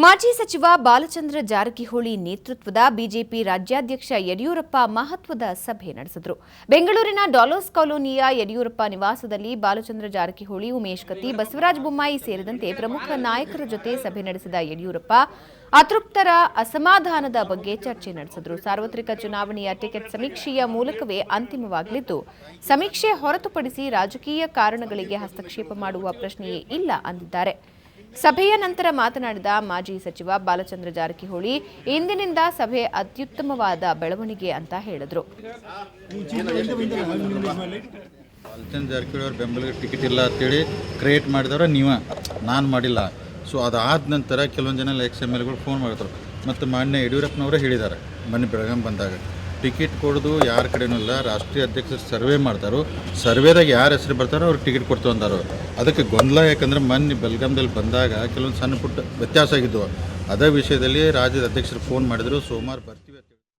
ಮಾಜಿ ಸಚಿವ ಬಾಲಚಂದ್ರ ಜಾರಕಿಹೊಳಿ ನೇತೃತ್ವದ ಬಿಜೆಪಿ ರಾಜ್ಯಾಧ್ಯಕ್ಷ ಯಡಿಯೂರಪ್ಪ ಮಹತ್ವದ ಸಭೆ ನಡೆಸಿದರು. ಬೆಂಗಳೂರಿನ ಡಾಲರ್ಸ್ ಕಾಲೋನಿಯ ಯಡಿಯೂರಪ್ಪ ನಿವಾಸದಲ್ಲಿ ಬಾಲಚಂದ್ರ ಜಾರಕಿಹೊಳಿ, ಉಮೇಶ್ ಕತ್ತಿ, ಬಸವರಾಜ ಬೊಮ್ಮಾಯಿ ಸೇರಿದಂತೆ ಪ್ರಮುಖ ನಾಯಕರ ಜೊತೆ ಸಭೆ ನಡೆಸಿದ ಯಡಿಯೂರಪ್ಪ ಅತೃಪ್ತರ ಅಸಮಾಧಾನದ ಬಗ್ಗೆ ಚರ್ಚೆ ನಡೆಸಿದರು. ಸಾರ್ವತ್ರಿಕ ಚುನಾವಣೆಯ ಟಿಕೆಟ್ ಸಮೀಕ್ಷೆಯ ಮೂಲಕವೇ ಅಂತಿಮವಾಗಲಿದ್ದು, ಸಮೀಕ್ಷೆ ಹೊರತುಪಡಿಸಿ ರಾಜಕೀಯ ಕಾರಣಗಳಿಗೆ ಹಸ್ತಕ್ಷೇಪ ಮಾಡುವ ಪ್ರಶ್ನೆಯೇ ಇಲ್ಲ ಅಂದಿದ್ದಾರೆ. ಸಭೆಯ ನಂತರ ಮಾತನಾಡಿದ ಮಾಜಿ ಸಚಿವ ಬಾಲಚಂದ್ರ ಜಾರಕಿಹೊಳಿ, ಇಂದಿನಿಂದ ಸಭೆ ಅತ್ಯುತ್ತಮವಾದ ಬೆಳವಣಿಗೆ ಅಂತ ಹೇಳಿದರು. ಬಾಲಚಂದ್ರ ಜಾರಕಿಹೊಳಿ ಅವ್ರ ಬೆಂಬಲಿಗೆ ಟಿಕೆಟ್ ಇಲ್ಲ ಅಂತೇಳಿ ಕ್ರಿಯೇಟ್ ಮಾಡಿದವ್ರೆ ನಾನು ಮಾಡಿಲ್ಲ. ಸೊ ಅದಾದ ನಂತರ ಕೆಲವೊಂದು ಜನ ಎಕ್ಸ್-ಎಮ್-ಎಲ್ಗಳು ಫೋನ್ ಮಾಡಿದ್ರು. ಮತ್ತು ಮಾನ್ಯ ಯಡಿಯೂರಪ್ಪನವರೇ ಹೇಳಿದ್ದಾರೆ, ಮೊನ್ನೆ ಬೆಳಗಾಂ ಬಂದಾಗ ಟಿಕೆಟ್ ಕೊಡೋದು ಯಾರ ಕಡೆನೂ ಇಲ್ಲ, ರಾಷ್ಟ್ರೀಯ ಅಧ್ಯಕ್ಷರು ಸರ್ವೆ ಮಾಡ್ತಾರೋ, ಸರ್ವೆದಾಗ ಯಾರು ಹೆಸರು ಬರ್ತಾರೋ ಅವ್ರಿಗೆ ಟಿಕೆಟ್ ಕೊಡ್ತು ಅಂತಾರೋ. ಅದಕ್ಕೆ ಗೊಂದಲ, ಯಾಕಂದರೆ ಮೊನ್ನೆ ಬೆಳಗಾಂದಲ್ಲಿ ಬಂದಾಗ ಕೆಲವೊಂದು ಸಣ್ಣ ಪುಟ್ಟ ವ್ಯತ್ಯಾಸ ಆಗಿದ್ದವು. ಅದೇ ವಿಷಯದಲ್ಲಿ ರಾಜ್ಯದ ಅಧ್ಯಕ್ಷರು ಫೋನ್ ಮಾಡಿದರು, ಸೋಮವಾರ ಬರ್ತೀವಿ ಅಂತ.